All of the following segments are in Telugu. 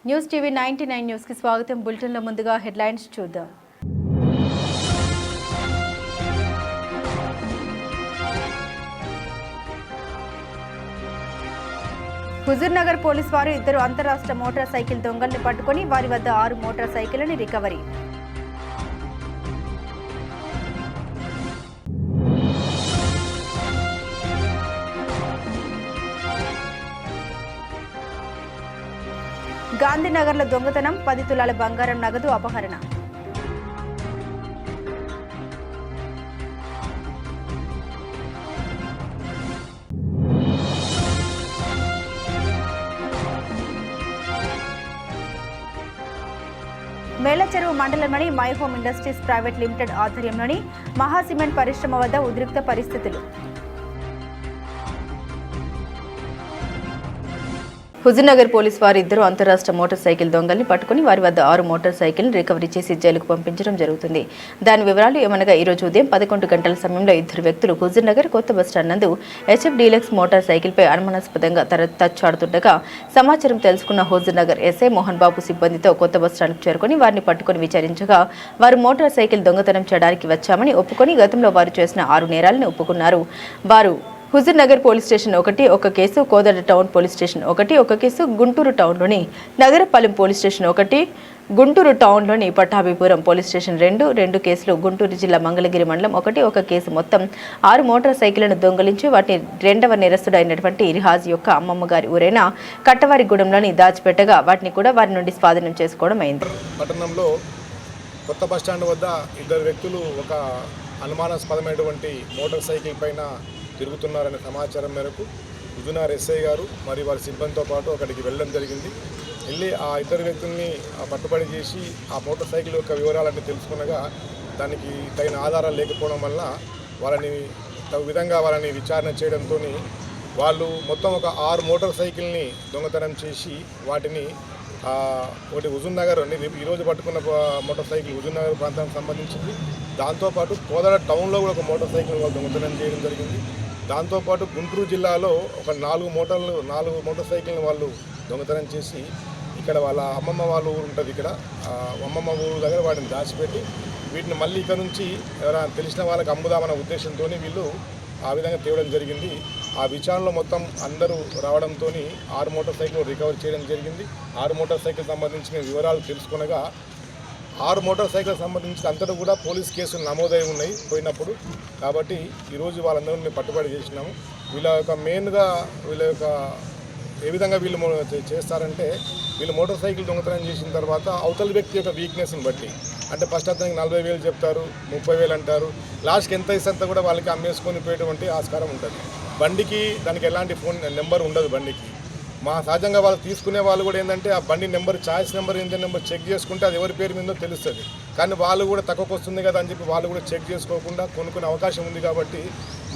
న్యూస్ టీవీ 99 న్యూస్ కి స్వాగతం. బులెటిన్ లో ముందుగా హెడ్లైన్స్ చూద్దాం. హుజూర్నగర్ పోలీస్ వారు ఇద్దరు అంతరాష్ట్ర మోటార్ సైకిల్ దొంగల్ని పట్టుకుని వారి వద్ద 6 మోటార్ సైకిళ్లను రికవరీ. గాంధీనగర్లో దొంగతనం, 10 తులాల బంగారం నగదు అపహరణ. మేలచెరువు మండలంలోని my home industries private limited ఆధ్వర్యంలోని మహా సిమెంట్ పరిశ్రమ వద్ద ఉద్రిక్త పరిస్థితులు. హుజూర్నగర్ పోలీస్ వారు ఇద్దరు అంతరాష్ట్ర మోటార్ సైకిల్ దొంగల్ని పట్టుకుని వారి వద్ద 6 మోటార్ సైకిల్ని రికవరీ చేసి జైలుకు పంపించడం జరుగుతుంది. దాని వివరాలు ఏమనగా ఈ రోజు ఉదయం 11 గంటల సమయంలో ఇద్దరు వ్యక్తులు హుజూర్నగర్ కొత్త బస్టాండ్ నందు హెచ్ఎఫ్ డీలక్స్ మోటార్ సైకిల్పై అనుమానాస్పదంగా తచ్చాడుతుండగా సమాచారం తెలుసుకున్న హుజూర్నగర్ ఎస్ఐ మోహన్ బాబు సిబ్బందితో కొత్త బస్టాండ్కు చేరుకుని వారిని పట్టుకుని విచారించగా వారు మోటార్ సైకిల్ దొంగతనం చేయడానికి వచ్చామని ఒప్పుకొని గతంలో వారు చేసిన 6 నేరాలను ఒప్పుకున్నారు. వారు హుజూర్నగర్ పోలీస్ స్టేషన్ 1 ఒక case, Kodada town police station 1 ఒక కేసు, గుంటూరు టౌన్లోని నగరపాలెం పోలీస్ స్టేషన్ 1, గుంటూరు టౌన్లోని పట్టాభిపురం పోలీస్ స్టేషన్ 2 కేసులు, గుంటూరు జిల్లా మంగళగిరి మండలం 1 ఒక కేసు, మొత్తం 6 మోటార్ సైకిళ్లను దొంగలించి వాటిని 2వ నేరస్తుడైనటువంటి రిహాజ్ యొక్క అమ్మమ్మ గారి ఊరైన కట్టవారిగూడెంలోని దాచిపెట్టగా వాటిని కూడా వారి నుండి స్వాధీనం చేసుకోవడం అయింది. పట్టణంలో కొత్త బస్టాండ్ వద్ద ఇద్దరు వ్యక్తులు ఒక అనుమానాస్పదమైనటువంటి మోటార్ సైకిల్ పైన తిరుగుతున్నారనే సమాచారం మేరకు హుజూర్నగర్ ఎస్ఐ గారు మరియు వారి సిబ్బందితో పాటు అక్కడికి వెళ్ళడం జరిగింది. వెళ్ళి ఆ ఇద్దరు వ్యక్తుల్ని పట్టుబడి చేసి ఆ మోటార్ సైకిల్ యొక్క వివరాలన్నీ తెలుసుకునగా దానికి తగిన ఆధారాలు లేకపోవడం వల్ల వాళ్ళని తగు విధంగా వాళ్ళని విచారణ చేయడంతో వాళ్ళు మొత్తం ఒక 6 మోటార్ సైకిల్ని దొంగతనం చేసి వాటిని ఒకటి హుజూర్నగర్ ఈరోజు పట్టుకున్న మోటార్ సైకిల్ హుజూర్నగర్ ప్రాంతానికి సంబంధించింది. దాంతోపాటు కోదడ టౌన్లో కూడా ఒక మోటార్ సైకిల్ వాళ్ళు దొంగతనం చేయడం జరిగింది. దాంతోపాటు గుంటూరు జిల్లాలో ఒక 4 మోటార్ సైకిల్ని వాళ్ళు దొంగతనం చేసి ఇక్కడ వాళ్ళ అమ్మమ్మ వాళ్ళ ఊరు ఉంటుంది, ఇక్కడ అమ్మమ్మ ఊరు దగ్గర వాటిని దాచిపెట్టి వీటిని మళ్ళీ ఇక్కడ నుంచి ఎవరైనా తెలిసిన వాళ్ళకి అమ్ముదామన్న ఉద్దేశంతో వీళ్ళు ఆ విధంగా తేవడం జరిగింది. ఆ విచారణలో మొత్తం అందరూ రావడంతో 6 మోటార్ సైకిల్ రికవర్ చేయడం జరిగింది. 6 మోటార్ సైకిల్ సంబంధించిన వివరాలు తెలుసుకునగా 6 మోటార్ సైకిల్ సంబంధించిన అంతటా కూడా పోలీస్ కేసులు నమోదై ఉన్నాయి పోయినప్పుడు. కాబట్టి ఈరోజు వాళ్ళందరూ మేము పట్టుబడి చేసినాము. వీళ్ళ యొక్క మెయిన్గా వీళ్ళ యొక్క ఏ విధంగా వీళ్ళు చేస్తారంటే వీళ్ళు మోటార్ సైకిల్ దొంగతనం చేసిన తర్వాత అవతల వ్యక్తి యొక్క వీక్నెస్ని బట్టి, అంటే ఫస్ట్ అతనికి 40,000 చెప్తారు, 30,000 అంటారు, లాస్ట్కి ఎంత ఇస్తే కూడా వాళ్ళకి అమ్మేసుకొని పోయేటువంటి ఆస్కారం ఉంటుంది. బండికి దానికి ఎలాంటి ఫోన్ నెంబర్ ఉండదు బండికి. మా సహజంగా వాళ్ళు తీసుకునే వాళ్ళు కూడా ఏంటంటే ఆ బండి number, choice number, engine number check చేసుకుంటే అది ఎవరి పేరు మీదో తెలుస్తుంది. కానీ వాళ్ళు కూడా తక్కువకు వస్తుంది కదా అని చెప్పి వాళ్ళు కూడా చెక్ చేసుకోకుండా కొనుక్కునే అవకాశం ఉంది. కాబట్టి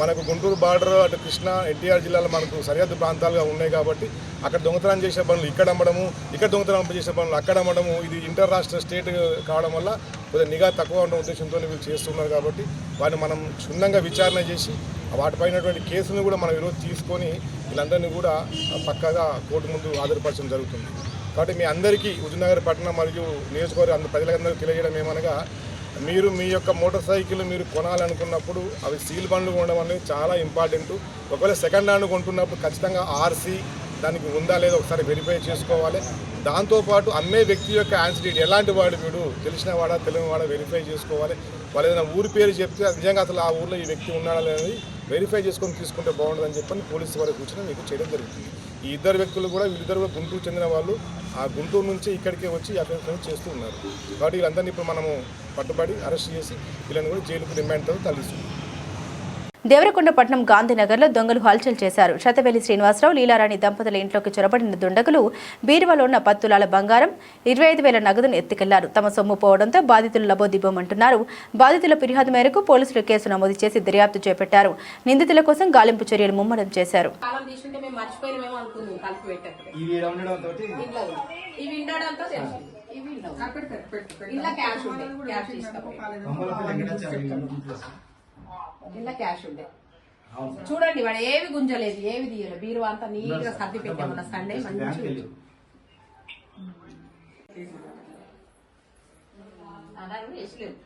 మనకు గుంటూరు బార్డర్, అటు కృష్ణా ఎన్టీఆర్ జిల్లాలో మనకు సరిహద్దు ప్రాంతాలుగా ఉన్నాయి. కాబట్టి అక్కడ దొంగతనం చేసే పనులు ఇక్కడ అమ్మడము, ఇక్కడ దొంగతనం చేసే పనులు అక్కడ అమ్మడము, ఇది ఇంటర్ రాష్ట్ర స్టేట్ కావడం వల్ల కొద్దిగా నిఘా తక్కువ ఉన్న ఉద్దేశంతో వీళ్ళు చేస్తున్నారు. కాబట్టి వాటిని మనం క్షుణ్ణంగా విచారణ చేసి వాటిపైనటువంటి కేసులను కూడా మనం ఈరోజు తీసుకొని వీళ్ళందరినీ కూడా పక్కాగా కోర్టు ముందు హాజరుపరచడం జరుగుతుంది. కాబట్టి మీ అందరికీ హుజూర్నగర్ పట్టణం మరియు నియోజకవర్గ ప్రజలందరికీ తెలియజేయడం ఏమనగా, మీరు మీ యొక్క మోటార్ సైకిల్ మీరు కొనాలనుకున్నప్పుడు అవి సీల్ బండ్లు కొనడం అనేది చాలా ఇంపార్టెంట్. ఒకవేళ సెకండ్ హ్యాండ్ కొంటున్నప్పుడు ఖచ్చితంగా ఆర్సీ దానికి ఉందా లేదా ఒకసారి వెరిఫై చేసుకోవాలి. దాంతోపాటు అమ్మే వ్యక్తి యొక్క యాన్సిడెంట్ ఎలాంటి వాడు, వీడు తెలిసిన వాడా తెలియని వాడా వెరిఫై చేసుకోవాలి. వాళ్ళు ఏదైనా ఊరి పేరు చెప్తే నిజంగా అసలు ఆ ఊర్లో ఈ వ్యక్తి ఉన్నాడా అనేది వెరిఫై చేసుకొని తీసుకుంటే బాగుంటుందని చెప్పని పోలీసు వారి సూచన మీకు చేయడం జరుగుతుంది. ఈ ఇద్దరు వ్యక్తులు కూడా వీళ్ళిద్దరు కూడా గుంటూరు చెందిన వాళ్ళు, ఆ గుంటూరు నుంచి ఇక్కడికే వచ్చి అక్కడ చేస్తూ ఉన్నారు. కాబట్టి వీళ్ళందరినీ ఇప్పుడు మనము పట్టుబడి అరెస్ట్ చేసి వీళ్ళని కూడా జైలుకు రిమాండ్తో తరలిస్తున్నాం. దేవరకొండపట్నం గాంధీనగర్లో దొంగలు హల్చల్ చేశారు. శతవేలి శ్రీనివాసరావు, లీలారాణి దంపతుల ఇంట్లోకి చొరబడిన దుండగులు బీరువాలో ఉన్న 10 తులాల బంగారం, 25,000 నగదును ఎత్తుకెళ్లారు. తమ సొమ్ము పోవడంతో బాధితులు లబోదిబ్బమంటున్నారు. బాధితుల ఫిర్యాదు మేరకు పోలీసులు కేసు నమోదు చేసి దర్యాప్తు చేపట్టారు. నిందితుల కోసం గాలింపు చర్యలు ముమ్మరం చేశారు. ఇలా క్యాష్ ఉండే చూడండి, వాడు ఏవి గుంజలేదు, ఏవి తీయలేదు. బీరువా అంతా నీట్గా సర్ది పెట్టామన్న సండే మంచి వేసలేవు.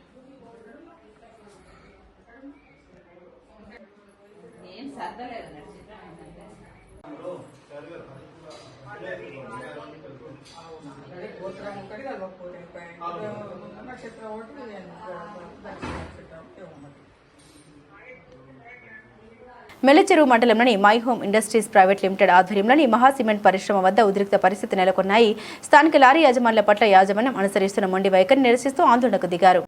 ఏం సర్దలేదు అన్నట్టు మెల్లచెరువు మండలంలోని my home industries private limited ఆధ్వర్యంలోని మహా సిమెంట్ పరిశ్రమ వద్ద ఉద్రిక్త పరిస్థితి నెలకొన్నాయి. స్థానిక లారీ యాజమాన్యాల పట్ల యాజమాన్యం అనుసరిస్తున్న మొండి వైఖరిని నిరసిస్తూ ఆందోళనకు దిగారు.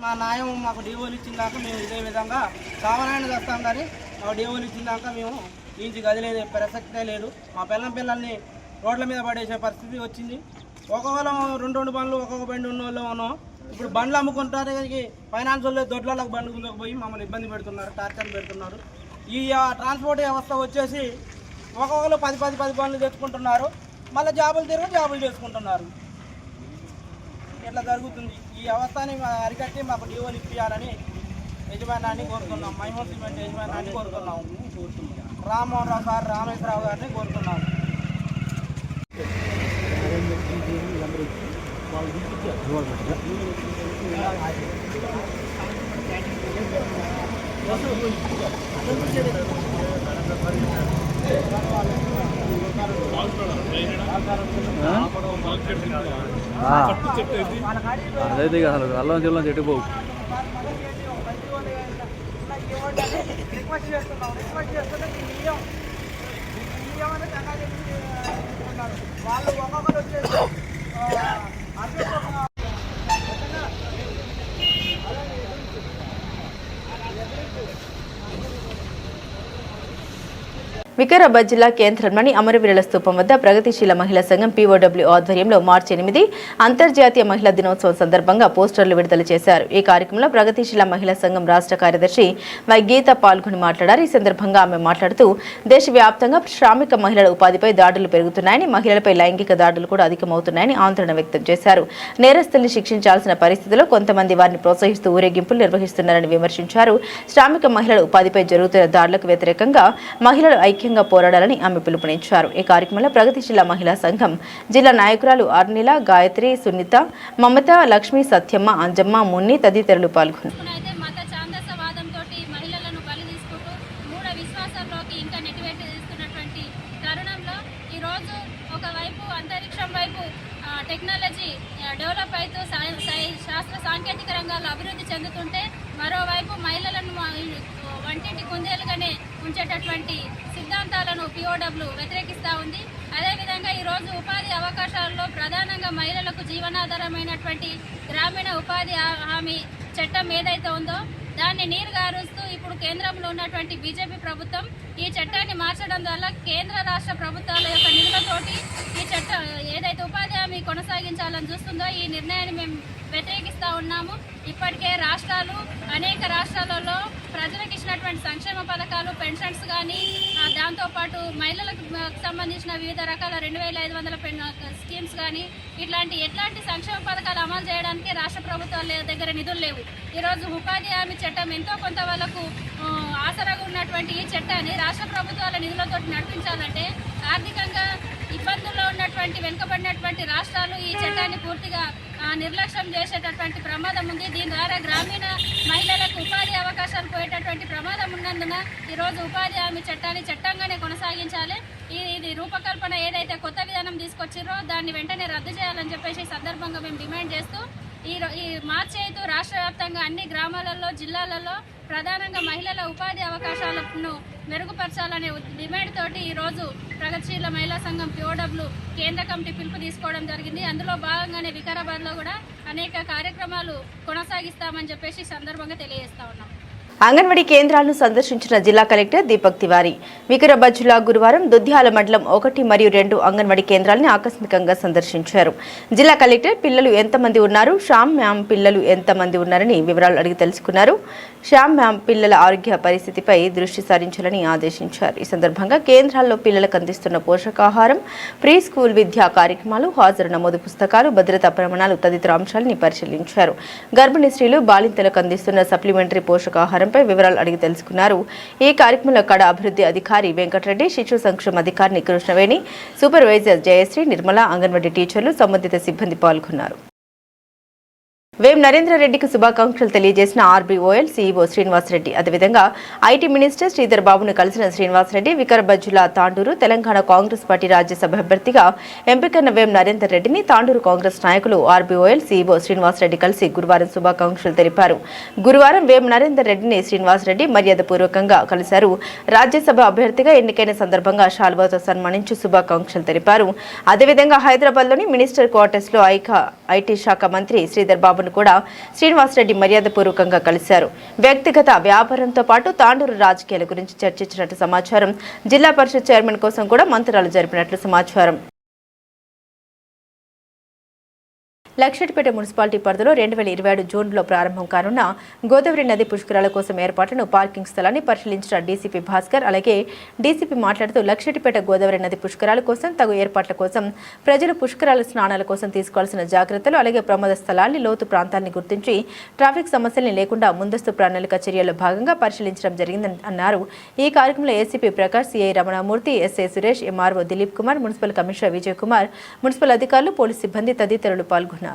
మా న్యాయం మాకు డీఓలు ఇచ్చిందాక మేము ఇదే విధంగా సామాన్యాన్ని చేస్తాం, కానీ మాకు డీఓలు ఇచ్చిందాక మేము ఇంటి గదిలేదు, ప్రసక్తే లేదు. మా పిల్లల్ని రోడ్ల మీద పడేసే పరిస్థితి వచ్చింది. ఒక్కొక్కరు రెండు బండ్లు ఒక్కొక్క బండి ఉన్న వాళ్ళు ఉన్నాం. ఇప్పుడు బండ్లు అమ్ముకుంటారు, ఫైనాన్స్ వాళ్ళు దొడ్లకు బండ్లు పోయి మమ్మల్ని ఇబ్బంది పెడుతున్నారు, టార్చర్ పెడుతున్నారు. ఈ ట్రాన్స్పోర్ట్ వ్యవస్థ వచ్చేసి ఒక్కొక్కరు 10 బండ్లు తెచ్చుకుంటున్నారు, మళ్ళీ జాబులు చేసుకుంటున్నారు. ఇట్లా జరుగుతుంది. ఈ వ్యవస్థని అరికట్టి మాకు డీఓలు ఇప్పించాలని యజమానాన్ని కోరుతున్నాం. మై హోమ్ సిమెంట్ యజమానాన్ని కోరుతున్నాం. రామ్మోహన్ రావు సార్, రామేశ్వరరావు గారిని కోరుతున్నాం. అదైతే అసలు అల్లం చిల్లం చెట్టుపోవు. వాళ్ళు ఒక్కొక్కరు వచ్చేసి వికారాబాద్ జిల్లా కేంద్రంలోని అమరవీరుల స్తూపం వద్ద ప్రగతిశీల మహిళా సంఘం POW ఆధ్వర్యంలో మార్చి 8 అంతర్జాతీయ మహిళా దినోత్సవం సందర్భంగా పోస్టర్లు విడుదల చేశారు. ఈ కార్యక్రమంలో ప్రగతిశీల మహిళా సంఘం రాష్ట్ర కార్యదర్శి వై గీత పాల్గొని మాట్లాడారు. ఈ సందర్భంగా ఆమె మాట్లాడుతూ దేశవ్యాప్తంగా శ్రామిక మహిళల ఉపాధిపై దాడులు పెరుగుతున్నాయని, మహిళలపై లైంగిక దాడులు కూడా అధికమవుతున్నాయని ఆందోళన వ్యక్తం చేశారు. నేరస్తుల్ని శిక్షించాల్సిన పరిస్థితిలో కొంతమంది వారిని ప్రోత్సహిస్తూ ఊరేగింపులు నిర్వహిస్తున్నారని విమర్శించారు. శ్రామిక మహిళల ఉపాధిపై జరుగుతున్న దాడులకు వ్యతిరేకంగా మహిళలు ఐక్యంగా పోరాడాలని ఆమె పిలుపునిచ్చారు. ఈ కార్యక్రమంలో ప్రగతిశీల మహిళా సంఘం జిల్లా నాయకురాలు అర్నిల, గాయత్రి, సునీత, మమత, లక్ష్మి, సత్యమ్మ, అంజమ్మ, మున్ని తదితరులు పాల్గొన్నారు. టెక్నాలజీ డెవలప్ అవుతూ శాస్త్ర సాంకేతిక రంగాల్లో అభివృద్ధి చెందుతుంటే మరోవైపు మహిళలను వంటింటి కుందేలుగానే ఉంచేటటువంటి సిద్ధాంతాలను POW వ్యతిరేకిస్తూ ఉంది. అదేవిధంగా ఈరోజు ఉపాధి అవకాశాల్లో ప్రధానంగా మహిళలకు జీవనాధారమైనటువంటి గ్రామీణ ఉపాధి హామీ చట్టం ఏదైతే ఉందో దాన్ని నీరుగారుస్తూ ఇప్పుడు కేంద్రంలో ఉన్నటువంటి బీజేపీ ప్రభుత్వం ఈ చట్టాన్ని మార్చడం వల్ల కేంద్ర రాష్ట్ర ప్రభుత్వాల యొక్క నిధులతోటి ఈ చట్టం ఏదైతే ఉపాధి హామీ కొనసాగించాలని చూస్తుందో ఈ నిర్ణయాన్ని మేము వ్యతిరేకిస్తూ ఉన్నాము. ఇప్పటికే అనేక రాష్ట్రాలలో ప్రజలకు ఇచ్చినటువంటి సంక్షేమ పథకాలు, పెన్షన్స్ కానీ, దాంతోపాటు మహిళలకు సంబంధించిన వివిధ రకాల 2500 స్కీమ్స్ కానీ ఎట్లాంటి సంక్షేమ పథకాలు అమలు చేయడానికి రాష్ట్ర ప్రభుత్వాల దగ్గర నిధులు లేవు. ఈరోజు ఉపాధి హామీ చట్టం ఎంతో కొంత వాళ్ళకు ఆసరాగా ఉన్నటువంటి ఈ చట్టాన్ని రాష్ట్ర ప్రభుత్వాల నిధులతో నడిపించాలంటే ఆర్థికంగా ఇబ్బందుల్లో ఉన్నటువంటి వెనుకబడినటువంటి రాష్ట్రాలు ఈ చట్టాన్ని పూర్తిగా నిర్లక్ష్యం చేసేటటువంటి ప్రమాదం ఉంది. దీని ద్వారా గ్రామీణ మహిళలకు ఉపాధి అవకాశాలు పోయేటటువంటి ప్రమాదం ఉన్నందున ఈరోజు ఉపాధి హామీ చట్టాన్ని చట్టంగానే కొనసాగించాలి. ఇది రూపకల్పన ఏదైతే కొత్త విధానం తీసుకొచ్చిరో దాన్ని వెంటనే రద్దు చేయాలని చెప్పేసి ఈ సందర్భంగా మేము డిమాండ్ చేస్తూ ఈ మార్చి 5 రాష్ట్ర వ్యాప్తంగా అన్ని గ్రామాలలో, జిల్లాలలో ప్రధానంగా మహిళల ఉపాధి అవకాశాలను మెరుగుపరచాలనే డిమాండ్ తోటి ఈరోజు ప్రగతిశీల మహిళా సంఘం POW కేంద్ర కమిటీ పిలుపు తీసుకోవడం జరిగింది. అందులో భాగంగానే వికారాబాద్లో కూడా అనేక కార్యక్రమాలు కొనసాగిస్తామని చెప్పేసి సందర్భంగా తెలియజేస్తా ఉన్నాం. అంగన్వాడీ కేంద్రాలను సందర్శించిన జిల్లా కలెక్టర్ దీపక్ తివారీ వికారాబాద్ జిల్లా గురువారం దుద్యాల మండలం 1 మరియు 2 అంగన్వాడీ కేంద్రాలను ఆకస్మికంగా సందర్శించారు. జిల్లా కలెక్టర్ పిల్లలు ఎంతమంది ఉన్నారు, శ్యామ్ మ్యామ్ పిల్లలు ఎంతమంది ఉన్నారని వివరాలు అడిగి తెలుసుకున్నారు. శ్యామ్ మ్యామ్ పిల్లల ఆరోగ్య పరిస్థితిపై దృష్టి సారించాలని ఆదేశించారు. ఈ సందర్భంగా కేంద్రాల్లో పిల్లలకు అందిస్తున్న పోషకాహారం, ప్రీ స్కూల్ విద్యా కార్యక్రమాలు, హాజరు నమోదు పుస్తకాలు, భద్రతా ప్రమాణాలు తదితర అంశాలను పరిశీలించారు. గర్భిణీ స్త్రీలు, బాలింతలకు అందిస్తున్న సప్లిమెంటరీ పోషకాహారం వివరాలు అడిగి తెలుసుకున్నారు. ఈ కార్యక్రమంలో కడ అభివృద్ధి అధికారి వెంకటరెడ్డి, శిశు సంక్షేమ అధికారిని కృష్ణవేణి, సూపర్వైజర్ జయశ్రీ, నిర్మల, అంగన్వాడీ టీచర్లు, సంబంధిత సిబ్బంది పాల్గొన్నారు. వేం నరేంద్ర రెడ్డికి శుభాకాంక్షలు తెలియజేసిన ఆర్బీఓఎల్ సీఈఓ శ్రీనివాసరెడ్డి, అదేవిధంగా ఐటీ మినిస్టర్ శ్రీధర్ బాబును కలిసిన శ్రీనివాసరెడ్డి వికారాబాద్ జిల్లా తాండూరు తెలంగాణ కాంగ్రెస్ పార్టీ రాజ్యసభ అభ్యర్థిగా ఎంపికైన వేం నరేందర్ రెడ్డిని తాండూరు కాంగ్రెస్ నాయకులు ఆర్బీఓఎల్ సీఈఓ శ్రీనివాసరెడ్డి కలిసి గురువారం శుభాకాంక్షలు తెలిపారు. గురువారం వేం నరేందర్ రెడ్డిని శ్రీనివాసరెడ్డి మర్యాదపూర్వకంగా కలిశారు. రాజ్యసభ అభ్యర్థిగా ఎన్నికైన సందర్భంగా శాల్వాతో సన్మానించి శుభాకాంక్షలు తెలిపారు. అదేవిధంగా హైదరాబాద్లోని మినిస్టర్ క్వార్టర్స్ లో ఐటీ శాఖ మంత్రి శ్రీధర్ బాబు కూడా శ్రీనివాసరెడ్డి మర్యాదపూర్వకంగా కలిశారు. వ్యక్తిగత వ్యాపారంతో పాటు తాండూరు రాజకీయాల గురించి చర్చించినట్లు సమాచారం. జిల్లా పరిషత్ చైర్మన్ కోసం కూడా మంత్రాలు జరిపినట్లు సమాచారం. లక్షటిపేట మున్సిపాలిటీ పరిధిలో 2027 జూన్లో ప్రారంభం కానున్న గోదావరి నది పుష్కరాల కోసం ఏర్పాట్లను, పార్కింగ్ స్థలాన్ని పరిశీలించిన డీసీపీ భాస్కర్. అలాగే డీసీపీ మాట్లాడుతూ లక్షటిపేట గోదావరి నది పుష్కరాల కోసం తగు ఏర్పాట్ల కోసం ప్రజలు పుష్కరాల స్నానాల కోసం తీసుకోవాల్సిన జాగ్రత్తలు, అలాగే ప్రమాద స్థలాన్ని, లోతు ప్రాంతాన్ని గుర్తించి ట్రాఫిక్ సమస్యల్ని లేకుండా ముందస్తు ప్రణాళిక చర్యల్లో భాగంగా పరిశీలించడం జరిగిందని అన్నారు. ఈ కార్యక్రమంలో ACP Prakash, CI Ramanamurthy, SI Suresh, MRO Dilip Kumar, municipal commissioner Vijay Kumar, municipal అధికారులు, పోలీసు సిబ్బంది తదితరులు పాల్గొన్నారు.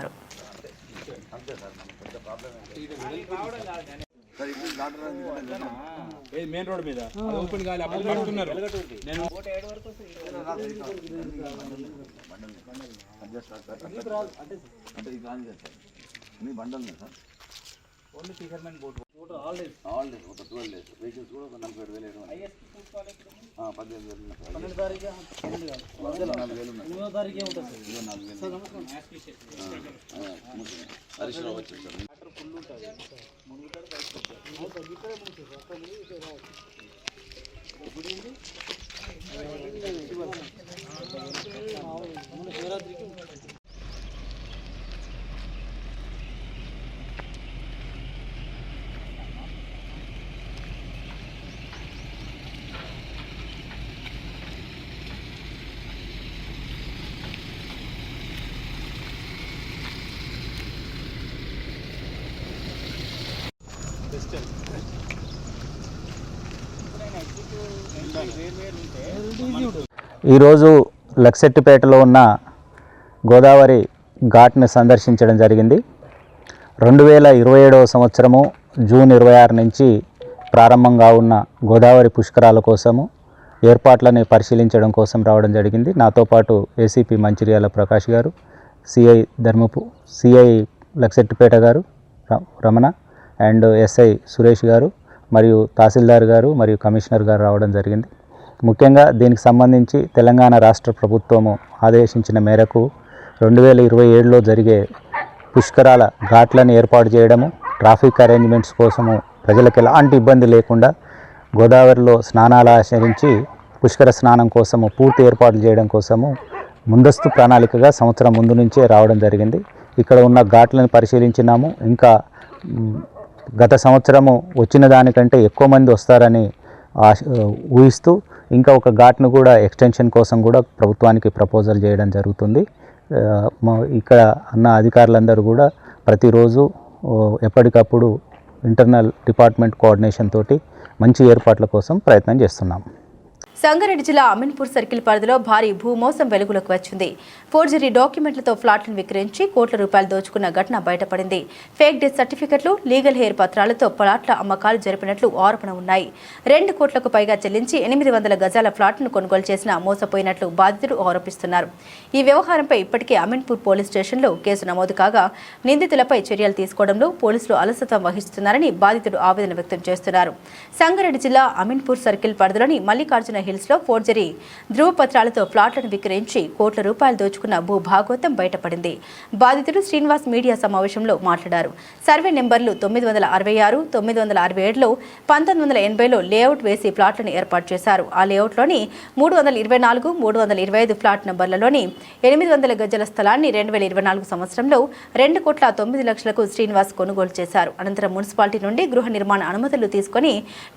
మెయిన్ రోడ్ మీద ఓపెన్ గాలి అప్పుడు పడుతున్నారు. నేను only fishermen boat all days ఒక 12 డేస్ వెహికల్స్ కూడా ఒక 47,000 12 తారీఖు 4,000 తారీఖే ఉంటుంది. 4,000 హరీశ్రావు వచ్చేసారు. ఫుల్ ఉంటుంది మునుగుతారు శివరాత్రికి ఈరోజు లక్సెట్టిపేటలో ఉన్న గోదావరి ఘాట్ను సందర్శించడం జరిగింది. 2027 సంవత్సరము జూన్ 26 నుంచి ప్రారంభంగా ఉన్న గోదావరి పుష్కరాల కోసము ఏర్పాట్లని పరిశీలించడం కోసం రావడం జరిగింది. నాతో పాటు ఏసీపీ మంచిర్యాల ప్రకాష్ గారు, సిఐ లక్సెట్టిపేట గారు రమణ అండ్ ఎస్ఐ సురేష్ గారు మరియు తహసీల్దార్ గారు మరియు కమిషనర్ గారు రావడం జరిగింది. ముఖ్యంగా దీనికి సంబంధించి తెలంగాణ రాష్ట్ర ప్రభుత్వము ఆదేశించిన మేరకు 2027లో జరిగే పుష్కరాల ఘాట్లను ఏర్పాటు చేయడము, ట్రాఫిక్ అరేంజ్మెంట్స్ కోసము ప్రజలకు ఎలాంటి ఇబ్బంది లేకుండా గోదావరిలో స్నానాలు ఆచరించి పుష్కర స్నానం కోసము పూర్తి ఏర్పాట్లు చేయడం కోసము ముందస్తు ప్రణాళికగా సంవత్సరం ముందు నుంచే రావడం జరిగింది. ఇక్కడ ఉన్న ఘాట్లను పరిశీలించినాము. ఇంకా గత సంవత్సరము వచ్చిన దానికంటే ఎక్కువ మంది వస్తారని ఊహిస్తూ ఇంకా ఒక ఘాట్ను కూడా ఎక్స్టెన్షన్ కోసం కూడా ప్రభుత్వానికి ప్రపోజల్ చేయడం జరుగుతుంది. ఇక్కడ అన్న అధికారులందరూ కూడా ప్రతిరోజు ఎప్పటికప్పుడు ఇంటర్నల్ డిపార్ట్మెంట్ కోఆర్డినేషన్ తోటి మంచి ఏర్పాట్ల కోసం ప్రయత్నం చేస్తున్నాం. సంగారెడ్డి జిల్లా అమీన్పూర్ సర్కిల్ పరిధిలో భారీ భూమోసం వెలుగులోకి వచ్చింది. ఫోర్జరీ డాక్యుమెంట్లతో ఫ్లాట్లను విక్రయించి కోట్ల రూపాయలు దోచుకున్న ఘటన బయటపడింది. ఫేక్ డెత్ సర్టిఫికెట్లు, లీగల్ హెయిర్ పత్రాలతో ఫ్లాట్ల అమ్మకాలు జరిపినట్లు ఆరోపణ ఉన్నాయి. 2 కోట్లకు పైగా చెల్లించి 800 గజాల ఫ్లాట్ను కొనుగోలు చేసిన మోసపోయినట్లు బాధితులు ఆరోపిస్తున్నారు. ఈ వ్యవహారంపై ఇప్పటికే అమీన్పూర్ పోలీస్ స్టేషన్లో కేసు నమోదు కాగా నిందితులపై చర్యలు తీసుకోవడంలో పోలీసులు అలసత్వం వహిస్తున్నారని బాధితులు ఆవేదన వ్యక్తం చేస్తున్నారు. సంగారెడ్డి జిల్లా అమీన్పూర్ సర్కిల్ పరిధిలోని మల్లికార్జున హిల్స్లో ఫోర్జరీ ధృవపత్రాలతో ప్లాట్లను విక్రయించి కోట్ల రూపాయలు దోచుకున్న భూ భాగవతం బయటపడింది. బాధితుడు శ్రీనివాస్ మీడియా సమావేశంలో మాట్లాడారు. సర్వే నెంబర్లు 966, 967లో 1980లో లేఅవుట్ వేసి ప్లాట్లను ఏర్పాటు చేశారు. ఆ లేఅవుట్లోని 324, 325 ఫ్లాట్ నంబర్లలోని 800 గజాల స్థలాన్ని 2024 సంవత్సరంలో 2,09,00,000కు శ్రీనివాస్ కొనుగోలు చేశారు. అనంతరం మున్సిపాలిటీ నుండి గృహ నిర్మాణ అనుమతులు తీసుకుని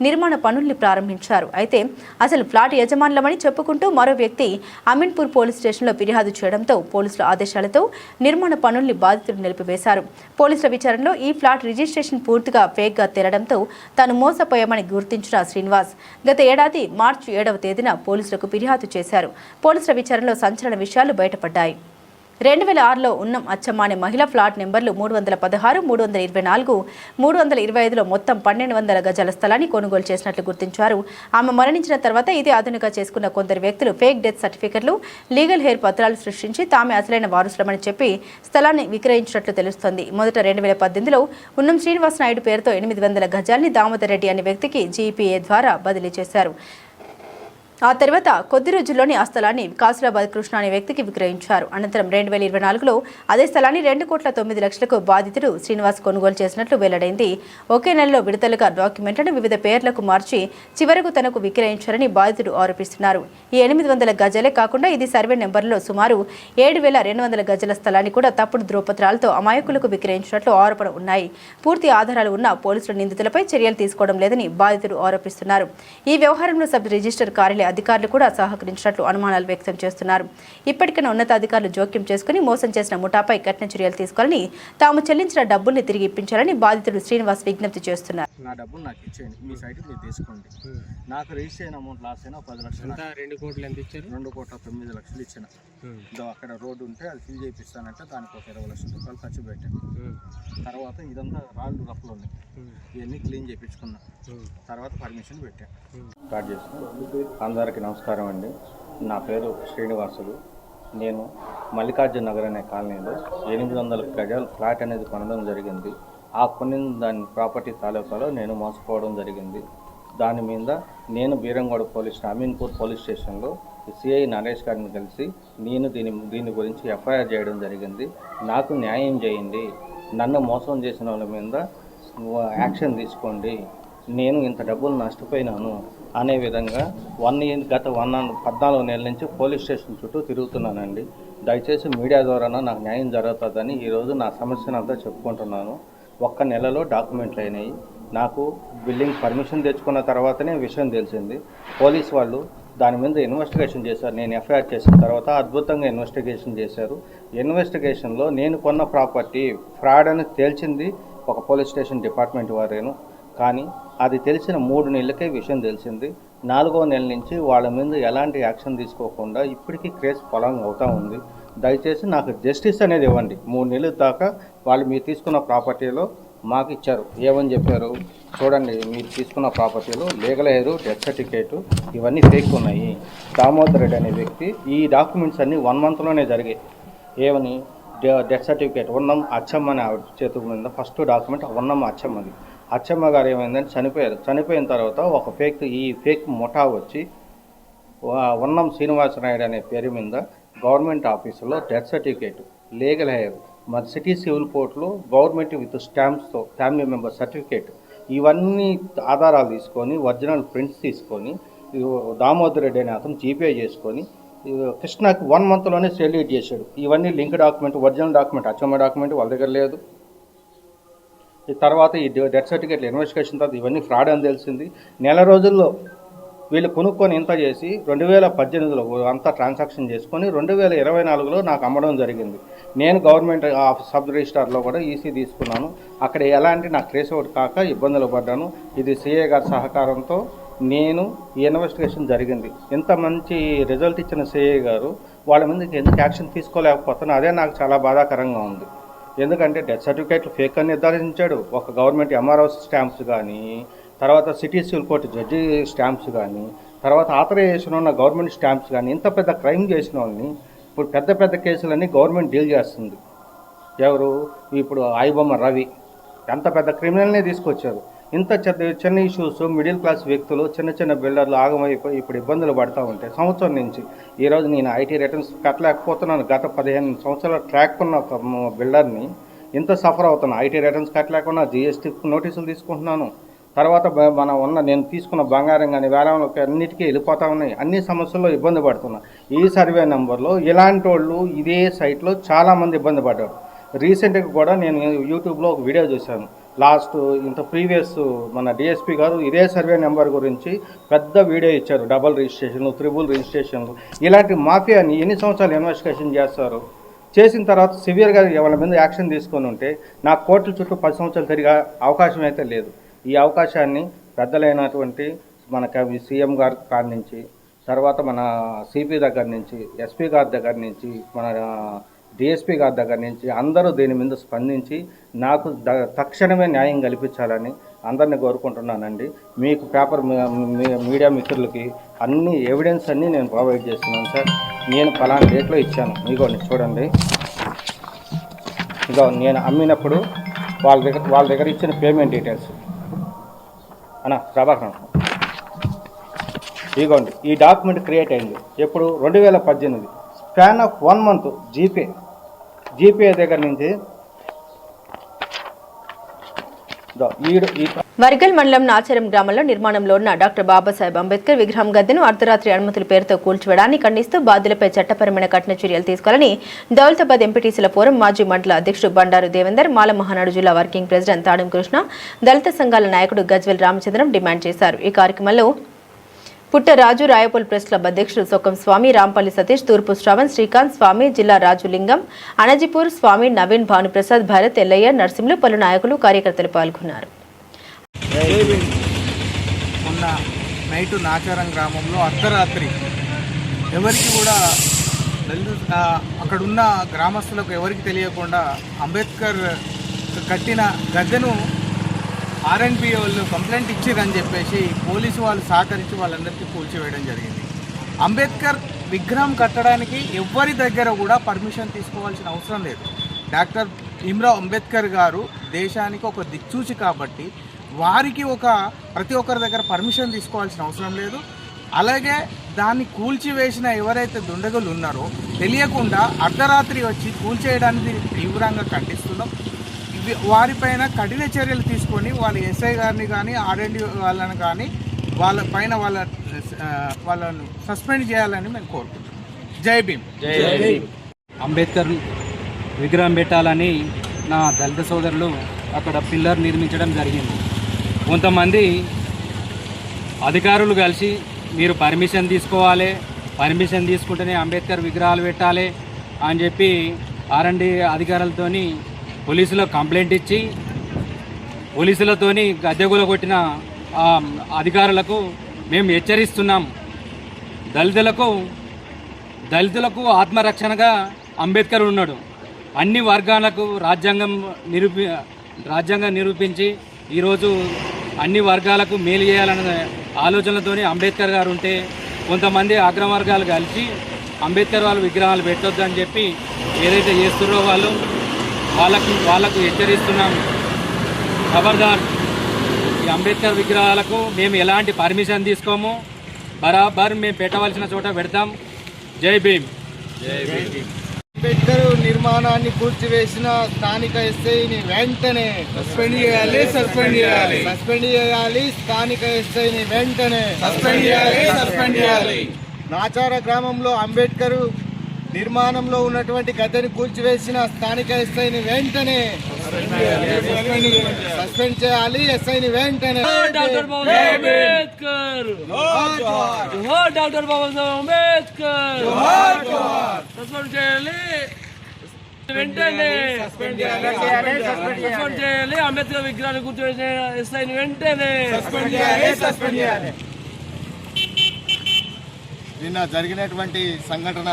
నిర్మాణ పనుల్ని ప్రారంభించారు. అయితే అసలు ఫ్లాట్ యజమానులమని చెప్పుకుంటూ మరో వ్యక్తి అమీన్పూర్ పోలీస్ స్టేషన్లో ఫిర్యాదు చేయడంతో పోలీసుల ఆదేశాలతో నిర్మాణ పనుల్ని బాధితులు నిలిపివేశారు. పోలీసుల విచారణలో ఈ ఫ్లాట్ రిజిస్ట్రేషన్ పూర్తిగా ఫేక్గా తేలడంతో తాను మోసపోయామని గుర్తించిన శ్రీనివాస్ గత ఏడాది మార్చి 7వ తేదీన పోలీసులకు ఫిర్యాదు చేశారు. పోలీసుల విచారణలో సంచలన విషయాలు బయటపడ్డాయి. 2006లో ఉన్నం అచ్చమ్మ అనే మహిళా ఫ్లాట్ నెంబర్లు 316, 324, 325లో మొత్తం 1200 గజాల స్థలాన్ని కొనుగోలు చేసినట్లు గుర్తించారు. ఆమె మరణించిన తర్వాత ఇది అదునుగా చేసుకున్న కొందరు వ్యక్తులు ఫేక్ డెత్ సర్టిఫికెట్లు, లీగల్ హెయిర్ పత్రాలు సృష్టించి తామే అసలైన వారసులమని చెప్పి స్థలాన్ని విక్రయించినట్లు తెలుస్తోంది. మొదట 2018లో ఉన్నం శ్రీనివాస్ నాయుడు పేరుతో 800 గజాల్ని దామోదర్ రెడ్డి అనే వ్యక్తికి జీపీఏ ద్వారా బదిలీ చేశారు. ఆ తర్వాత కొద్ది రోజుల్లోనే ఆ స్థలాన్ని కాసులాబాద్ కృష్ణ అనే వ్యక్తికి విక్రయించారు. అనంతరం 2024లో అదే స్థలాన్ని 2,09,00,000కు బాధితుడు శ్రీనివాస్ కొనుగోలు చేసినట్లు వెల్లడైంది. ఒకే నెలలో విడతలుగా డాక్యుమెంట్లను వివిధ పేర్లకు మార్చి చివరకు తనకు విక్రయించారని బాధితుడు ఆరోపిస్తున్నారు. ఈ 800 గజాలే కాకుండా ఇది సర్వే నెంబర్లో సుమారు 7,200 గజాల స్థలాన్ని కూడా తప్పుడు ధృవపత్రాలతో అమాయకులకు విక్రయించినట్లు ఆరోపణ ఉన్నాయి. పూర్తి ఆధారాలు ఉన్న పోలీసులు నిందితులపై చర్యలు తీసుకోవడం లేదని బాధితుడు ఆరోపిస్తున్నారు. ఈ వ్యవహారంలో సబ్ రిజిస్టర్ కార్యాలయ అధికారులు కూడా సహకరించినట్లు అనుమానాలు వ్యక్తం చేస్తున్నారు. ఇప్పటికైనా ఉన్నతాధికారులు జోక్యం చేసుకుని మోసం చేసిన ముఠాపై కఠిన చర్యలు తీసుకోవాలని, తాము చెల్లించిన డబ్బుల్ని తిరిగి ఇప్పించాలని బాధితుడు శ్రీనివాస్ విజ్ఞప్తి చేస్తున్నారు. నా డబ్బులు నాకు ఇచ్చేయండి, మీ సైట్ మీరు తీసుకోండి. నాకు రిజిస్టర్ అయిన అమౌంట్ లాస్ అయినా 10 లక్షలు. 2 కోట్లు ఎంత ఇచ్చారు? 2,09,00,000 ఇచ్చిన. అక్కడ రోడ్డు ఉంటే అది ఫిల్ చేపిస్తానంటే దానికి ఒక 20 లక్షల రూపాయలు ఖర్చు పెట్టాను. తర్వాత ఇదంతా రాళ్ళు రఫ్లు ఉన్నాయి, ఇవన్నీ క్లీన్ చేయించుకున్నా. తర్వాత పర్మిషన్ పెట్టాను. స్టార్ట్ చేస్తాను. అందరికీ నమస్కారం అండి. నా పేరు శ్రీనివాసులు. నేను మల్లికార్జున నగర్ అనే కాలనీలో 800 గజాల ఫ్లాట్ అనేది కొనడం జరిగింది. ఆ కొనిన దాని ప్రాపర్టీ తాలూకాలో నేను మోసపోవడం జరిగింది. దాని మీద నేను బీరంగూడ అమీన్పూర్ పోలీస్ స్టేషన్లో సిఐ నరేష్ గారిని కలిసి నేను దీని గురించి ఎఫ్ఐఆర్ చేయడం జరిగింది. నాకు న్యాయం చేయండి, నన్ను మోసం చేసిన వాళ్ళ మీద యాక్షన్ తీసుకోండి, నేను ఇంత డబ్బులు నష్టపోయినాను అనే విధంగా గత 14 నెలల నుంచి పోలీస్ స్టేషన్ చుట్టూ తిరుగుతున్నానండి. దయచేసి మీడియా ద్వారా నాకు న్యాయం జరుగుతుందని ఈరోజు నా సమస్యను అంతా చెప్పుకుంటున్నాను. ఒక్క నెలలో డాక్యుమెంట్లు అయినాయి. నాకు బిల్డింగ్ పర్మిషన్ తెచ్చుకున్న తర్వాతనే విషయం తెలిసింది. పోలీస్ వాళ్ళు దాని మీద ఇన్వెస్టిగేషన్ చేశారు. నేను ఎఫ్ఐఆర్ చేసిన తర్వాత అద్భుతంగా ఇన్వెస్టిగేషన్ చేశారు. ఇన్వెస్టిగేషన్లో నేను కొన్న ప్రాపర్టీ ఫ్రాడ్ అని తేల్చింది ఒక పోలీస్ స్టేషన్ డిపార్ట్మెంట్ వారేను. కానీ అది తెలిసిన 3 నెలలకే విషయం తెలిసింది. 4వ నెల నుంచి వాళ్ళ మీద ఎలాంటి యాక్షన్ తీసుకోకుండా ఇప్పటికీ కేసు పొలం అవుతూ ఉంది. దయచేసి నాకు జస్టిస్ అనేది ఇవ్వండి. 3 నెలల దాకా వాళ్ళు మీరు తీసుకున్న ప్రాపర్టీలో మాకు ఇచ్చారు. ఏమని చెప్పారు చూడండి, మీరు తీసుకున్న ప్రాపర్టీలో లీగల్ హెయిర్, డెత్ సర్టిఫికేట్ ఇవన్నీ ఫేక్ ఉన్నాయి. దామోదర్ రెడ్డి అనే వ్యక్తి ఈ డాక్యుమెంట్స్ అన్నీ 1 మంత్లోనే జరిగాయి. ఏమని డెత్ సర్టిఫికేట్ ఉన్నం అచ్చమ్మ అని ఆవిడ చేతుల మీద ఫస్ట్ డాక్యుమెంట్ ఉన్నం అచ్చమ్మది. అచ్చమ్మ గారు ఏమైందని చనిపోయారు. చనిపోయిన తర్వాత ఒక ఫేక్ ముఠా వచ్చి ఉన్నం శ్రీనివాసనాయుడు అనే పేరు మీద గవర్నమెంట్ ఆఫీసులో డెత్ సర్టిఫికేట్, లీగల్ హెయిర్, మరి సిటీ సివిల్ కోర్టులో గవర్నమెంట్ విత్ స్టాంప్స్తో ఫ్యామిలీ మెంబర్ సర్టిఫికేట్ ఇవన్నీ ఆధారాలు తీసుకొని ఒరిజినల్ ప్రింట్స్ తీసుకొని దామోదర్ రెడ్డి అనే అతను జీపే చేసుకొని కృష్ణకి 1 మంత్లోనే సెల్యూట్ చేశాడు. ఇవన్నీ లింక్ డాక్యుమెంట్, ఒరిజినల్ డాక్యుమెంట్, అచ్చమ్మ డాక్యుమెంట్ వాళ్ళ దగ్గర లేదు. ఈ తర్వాత ఈ డెత్ సర్టిఫికేట్లు ఇన్వెస్టిగేషన్ తర్వాత ఇవన్నీ ఫ్రాడ్ అని తెలిసింది. నెల రోజుల్లో వీళ్ళు కొనుక్కొని ఇంత చేసి 2018లో అంతా ట్రాన్సాక్షన్ చేసుకొని 2024లో నాకు అమ్మడం జరిగింది. నేను గవర్నమెంట్ సబ్ రిజిస్టార్లో కూడా ఈసీ తీసుకున్నాను. అక్కడ ఎలాంటి నాకు ట్రేస్ అవుట్ కాక ఇబ్బందులు పడ్డాను. ఇది సిఏ గారి సహకారంతో నేను ఈ ఇన్వెస్టిగేషన్ జరిగింది. ఇంత మంచి రిజల్ట్ ఇచ్చిన సిఏ గారు వాళ్ళ మీద ఎందుకు యాక్షన్ తీసుకోలేకపోతున్నా అదే నాకు చాలా బాధాకరంగా ఉంది. ఎందుకంటే డెత్ సర్టిఫికేట్లు ఫేక్ అని నిర్ధారించాడు. ఒక గవర్నమెంట్ ఎంఆర్ఓ స్టాంప్స్ కానీ, తర్వాత city civil court judge stamps కానీ, తర్వాత ఆథరైజేషన్ ఉన్న గవర్నమెంట్ స్టాంప్స్ కానీ, ఇంత పెద్ద క్రైమ్ చేసిన వాళ్ళని ఇప్పుడు పెద్ద పెద్ద కేసులన్నీ గవర్నమెంట్ డీల్ చేస్తుంది. ఎవరు ఇప్పుడు ఐబొమ్మ రవి ఎంత పెద్ద క్రిమినల్నే తీసుకొచ్చారు. ఇంత చిన్న ఇష్యూస్ మిడిల్ క్లాస్ వ్యక్తులు చిన్న బిల్డర్లు ఆగమైపోయి ఇప్పుడు ఇబ్బందులు పడుతూ ఉంటే సంవత్సరం నుంచి ఈరోజు నేను ఐటీ రిటర్న్స్ కట్టలేకపోతున్నాను. గత 15 సంవత్సరాల ట్రాక్ ఉన్న ఒక బిల్డర్ని ఇంత సఫర్ అవుతున్నాను. ఐటీ రిటర్న్స్ కట్టలేకుండా జీఎస్టీ నోటీసులు తీసుకుంటున్నాను. తర్వాత నేను తీసుకున్న బంగారం కానీ వేలంలోకి అన్నిటికీ వెళ్ళిపోతూ ఉన్నాయి. అన్ని సమస్యల్లో ఇబ్బంది పడుతున్నా. ఈ సర్వే నెంబర్లో ఇలాంటి వాళ్ళు ఇదే సైట్లో చాలామంది ఇబ్బంది పడ్డారు. రీసెంట్గా కూడా నేను యూట్యూబ్లో ఒక వీడియో చూశాను. ప్రీవియస్ మన డిఎస్పీ గారు ఇదే సర్వే నెంబర్ గురించి పెద్ద వీడియో ఇచ్చారు. డబుల్ రిజిస్ట్రేషన్లు, త్రిబుల్ రిజిస్ట్రేషన్లు, ఇలాంటి మాఫియాని ఎన్ని సంవత్సరాలు ఇన్వెస్టిగేషన్ చేస్తారు? చేసిన తర్వాత సివియర్గా వాళ్ళ మీద యాక్షన్ తీసుకొని ఉంటే నాకు కోర్టుల చుట్టూ 10 సంవత్సరాలు తిరిగే అవకాశం అయితే లేదు. ఈ అవకాశాన్ని పెద్దలైనటువంటి మన సీఎం గారి కాడి నుంచి, తర్వాత మన సిపి దగ్గర నుంచి, ఎస్పీ గారి దగ్గర నుంచి, మన డిఎస్పీ గారి దగ్గర నుంచి అందరూ దీని మీద స్పందించి నాకు తక్షణమే న్యాయం కల్పించాలని అందరినీ కోరుకుంటున్నానండి. మీకు మీడియా మిత్రులకి అన్ని ఎవిడెన్స్ అన్నీ నేను ప్రొవైడ్ చేస్తున్నాను సార్. నేను ఫలానా డేట్లో ఇచ్చాను, ఇగోండి చూడండి. ఇగో నేను అమ్మినప్పుడు వాళ్ళ దగ్గర ఇచ్చిన పేమెంట్ డీటెయిల్స్ అన్నా ప్రభాకర్, ఇగోండి ఈ డాక్యుమెంట్ క్రియేట్ అయింది ఎప్పుడు 2018. స్పాన్ ఆఫ్ 1 month జీపే దగ్గర నుంచి వర్గల్ మండలం నాచారం గ్రామంలో నిర్మాణంలో ఉన్న డాక్టర్ బాబాసాహెబ్ అంబేద్కర్ విగ్రహం గద్దెను అర్ధరాత్రి అనుమతుల పేరుతో కూల్చివేయడాన్ని ఖండిస్తూ బాధ్యులపై చట్టపరమైన కఠిన చర్యలు తీసుకోవాలని దౌలతాబాద్ ఎంపీటీసీల ఫోరం మాజీ మండల అధ్యక్షుడు బండారు దేవేందర్, మాల మహానాడు జిల్లా వర్కింగ్ ప్రెసిడెంట్ తాడం కృష్ణ, దళిత సంఘాల నాయకుడు గజ్వెల్ రామచంద్రం డిమాండ్ చేశారు. ఈ కార్యక్రమంలో పుట్టరాజు, రాయపూల్ ప్రెస్ క్లబ్ అధ్యక్షుడు సొక్కం స్వామి, రాంపల్లి సతీష్, తూర్పు శ్రవణ్, శ్రీకాంత్ స్వామి, జిల్లా రాజులింగం, అనజిపూర్ స్వామి, నవీన్, భానుప్రసాద్, భరత్, ఎల్లయ్య, నర్సింహులు, పలు నాయకులు, కార్యకర్తలు పాల్గొన్నారు. మొన్న నైటు నాచారం గ్రామంలో అర్ధరాత్రి ఎవరికి కూడా అక్కడున్న గ్రామస్తులకు ఎవరికి తెలియకుండా అంబేద్కర్ కట్టిన గద్దెను ఆర్ఎండ్బి వాళ్ళు కంప్లైంట్ ఇచ్చిరని చెప్పేసి పోలీసు వాళ్ళు సహకరించి వాళ్ళందరికీ కూల్చివేయడం జరిగింది. అంబేద్కర్ విగ్రహం కట్టడానికి ఎవరి దగ్గర కూడా పర్మిషన్ తీసుకోవాల్సిన అవసరం లేదు. డాక్టర్ భీమ్రావ్ అంబేద్కర్ గారు దేశానికి ఒక దిక్సూచి కాబట్టి వారికి ప్రతి ఒక్కరి దగ్గర పర్మిషన్ తీసుకోవాల్సిన అవసరం లేదు. అలాగే దాన్ని కూల్చివేసిన ఎవరైతే దుండగులు ఉన్నారో తెలియకుండా అర్ధరాత్రి వచ్చి కూల్చేయడానికి తీవ్రంగా ఖండిస్తున్నాం. వారిపైన కఠిన చర్యలు తీసుకొని వాళ్ళ ఎస్ఐ గారిని కానీ ఆర్ఎండి వాళ్ళని కానీ వాళ్ళపైన వాళ్ళను సస్పెండ్ చేయాలని మేము కోరుకుంటున్నాం. జై భీమ్. అంబేద్కర్ విగ్రహం పెట్టాలని నా దళిత సోదరులు అక్కడ పిల్లర్ నిర్మించడం జరిగింది. కొంతమంది అధికారులు కలిసి మీరు పర్మిషన్ తీసుకోవాలి, పర్మిషన్ తీసుకుంటేనే అంబేద్కర్ విగ్రహాలు పెట్టాలి అని చెప్పి ఆర్ఎండి అధికారులతోని పోలీసులకు కంప్లైంట్ ఇచ్చి పోలీసులతోని గద్దెగుల కొట్టిన అధికారులకు మేము హెచ్చరిస్తున్నాం. దళితులకు ఆత్మరక్షణగా అంబేద్కర్ ఉన్నాడు. అన్ని వర్గాలకు రాజ్యాంగం నిరూపించి ఈరోజు అన్ని వర్గాలకు మేలు చేయాలనే ఆలోచనలతోని అంబేద్కర్ గారు ఉంటే కొంతమంది అగ్రవర్గాలు కలిసి అంబేద్కర్ వాళ్ళు విగ్రహాలు పెట్టొద్దని చెప్పి ఏదైతే చేస్తున్నారో వాళ్ళకు హెచ్చరిస్తున్నాం. ఖబర్దార్, ఈ అంబేద్కర్ విగ్రహాలకు మేము ఎలాంటి పర్మిషన్ తీసుకోము. బరాబర్ మేము పెట్టవలసిన చోట పెడతాం. జై భీమ్. అంబేద్కర్ నిర్మాణాన్ని కూల్చివేసిన స్థానిక ఎస్ఐని వెంటనే సస్పెండ్ చేయాలి. స్థానిక ఎస్ఐని వెంటనే సస్పెండ్ చేయాలి. నాచార గ్రామంలో అంబేద్కర్ నిర్మాణంలో ఉన్నటువంటి గద్దెని కూల్చివేసిన స్థానిక ఎస్ఐని వెంటనే సస్పెండ్ చేయాలి. ఎస్ఐని వెంటనే. Doctor Babasaheb Ambedkar, doctor Babasaheb Ambedkar suspend చేయాలి వెంటనే. సస్పెండ్ చేయాలి. అంబేద్కర్ విగ్రహాన్ని కూర్చోవేసిన ఎస్ఐని వెంటనే సస్పెండ్ చేయాలి. నిన్న జరిగినటువంటి సంఘటన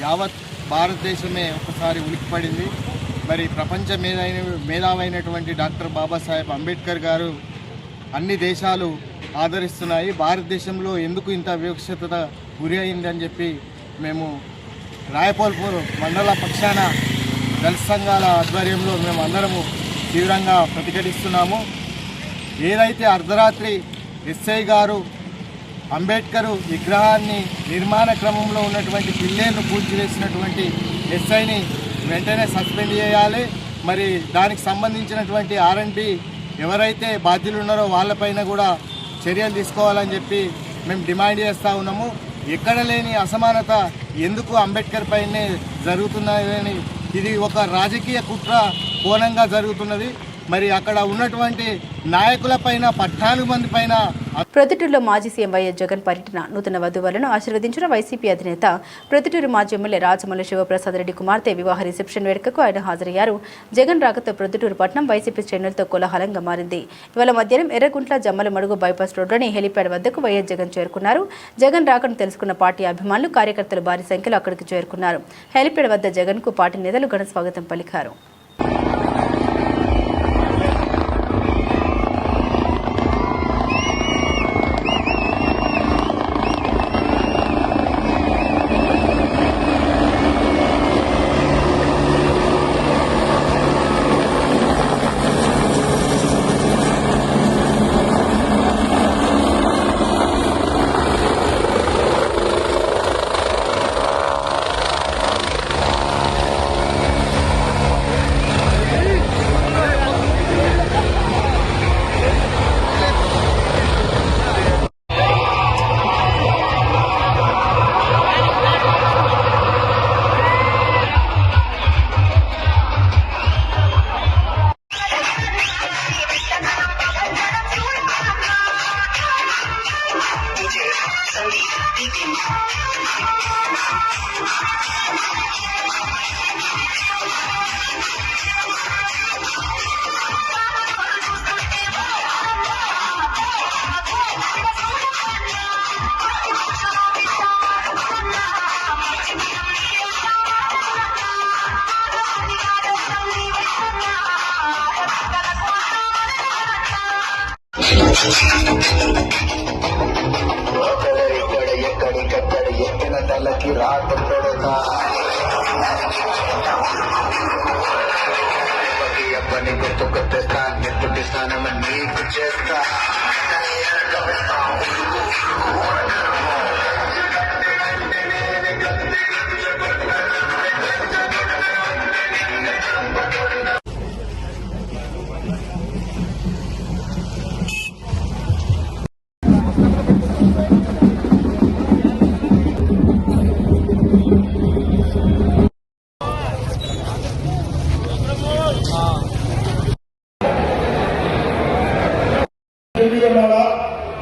యావత్ భారతదేశమే ఒకసారి ఉలిక్కిపడింది. మరి ప్రపంచ మేధావైనటువంటి డాక్టర్ బాబాసాహెబ్ అంబేద్కర్ గారు అన్ని దేశాలు ఆదరిస్తున్నాయి. భారతదేశంలో ఎందుకు ఇంత వివక్షత గురి అయిందని చెప్పి మేము రాయపూర్ మండల పక్షాన దళిత సంఘాల ఆధ్వర్యంలో మేము అందరము తీవ్రంగా ప్రతిఘటిస్తున్నాము. ఏదైతే అర్ధరాత్రి ఎస్ఐ గారు అంబేద్కర్ విగ్రహాన్ని నిర్మాణ క్రమంలో ఉన్నటువంటి పిల్లేరును కూల్చివేసినటువంటి ఎస్ఐని వెంటనే సస్పెండ్ చేయాలి. మరి దానికి సంబంధించినటువంటి R&B ఎవరైతే బాధ్యులు ఉన్నారో వాళ్ళపైన కూడా చర్యలు తీసుకోవాలని చెప్పి మేము డిమాండ్ చేస్తూ ఉన్నాము. ఎక్కడ లేని అసమానత ఎందుకు అంబేద్కర్ పైనే జరుగుతున్నదని, ఇది ఒక రాజకీయ కుట్ర కోణంగా జరుగుతున్నది. మరి అక్కడ ఉన్నటువంటి నాయకులపైన 14 మంది పైన. ప్రొద్దుటూరులో మాజీ సీఎం వైఎస్ జగన్ పర్యటన. నూతన వధువులను ఆశీర్వదించిన వైసీపీ అధినేత ప్రొద్దుటూరు మాజీ ఎమ్మెల్యే రాజమౌళి శివప్రసాద్ రెడ్డి కుమార్తె వివాహ రిసెప్షన్ వేడుకకు ఆయన హాజరయ్యారు. జగన్ రాకతో ప్రొద్దుటూరు పట్టణం వైసీపీ శ్రేణులతో కోలాహలంగా మారింది. ఇవాళ మధ్యాహ్నం ఎర్రగుంట్ల జమ్మలమడుగు బైపాస్ రోడ్లోని హెలిప్యాడ్ వద్దకు వైఎస్ జగన్ చేరుకున్నారు. జగన్ రాకను తెలుసుకున్న పార్టీ అభిమానులు, కార్యకర్తలు భారీ సంఖ్యలో అక్కడికి చేరుకున్నారు. హెలిప్యాడ్ వద్ద జగన్ కు పార్టీ నేతలు ఘన స్వాగతం పలికారు. తలకి రాత పెడతా అబ్బని గుర్తుకు తెస్తా నిప్పుటి స్నానమని నీకు చేస్తా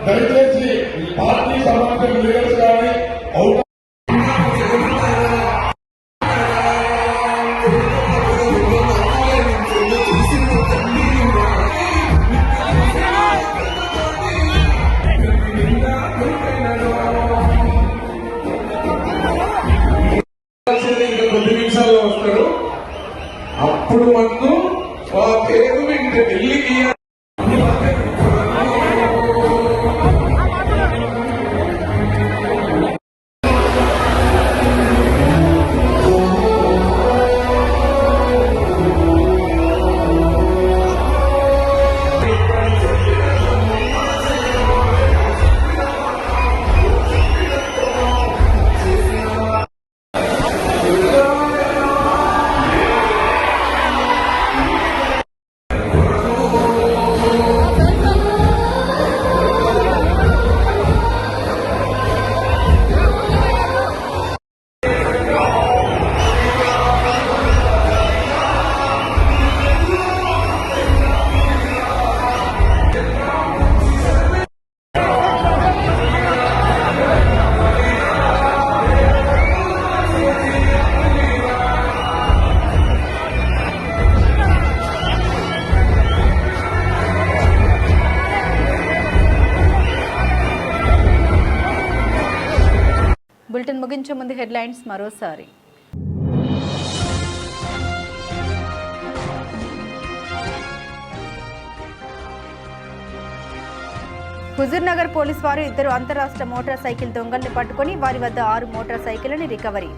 దయచేసి పార్టీ సమాజం లీడర్స్ కానీ కొద్ది నిమిషాల్లో వస్తారు. అప్పుడు మనకు ఆ పేరు వింటే ఢిల్లీకి బులెటిన్ ముగించే ముందు హెడ్లైన్స్ మరోసారి. హుజూర్నగర్ పోలీసు వారు 2 అంతరాష్ట్ర మోటార్ సైకిల్ దొంగల్ని పట్టుకుని వారి వద్ద 6 మోటార్ సైకిళ్లని రికవరీ.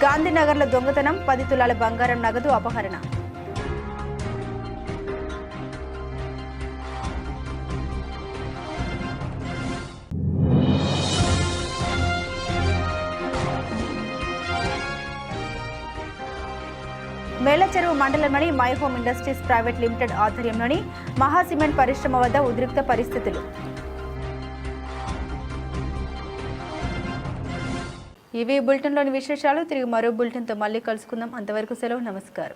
గాంధీనగర్లో దొంగతనం 10 తులాల బంగారం నగదు అపహరణ. మేలచెరువు మండలంలోని my home industries private limited ఆధ్వర్యంలోని మహా సిమెంట్ పరిశ్రమ వద్ద ఉద్రిక్త పరిస్థితులు. ఇవి బులెటిన్లోని విశేషాలు. తిరిగి మరో బులెటిన్తో మళ్ళీ కలుసుకుందాం. అంతవరకు సెలవు. నమస్కారం.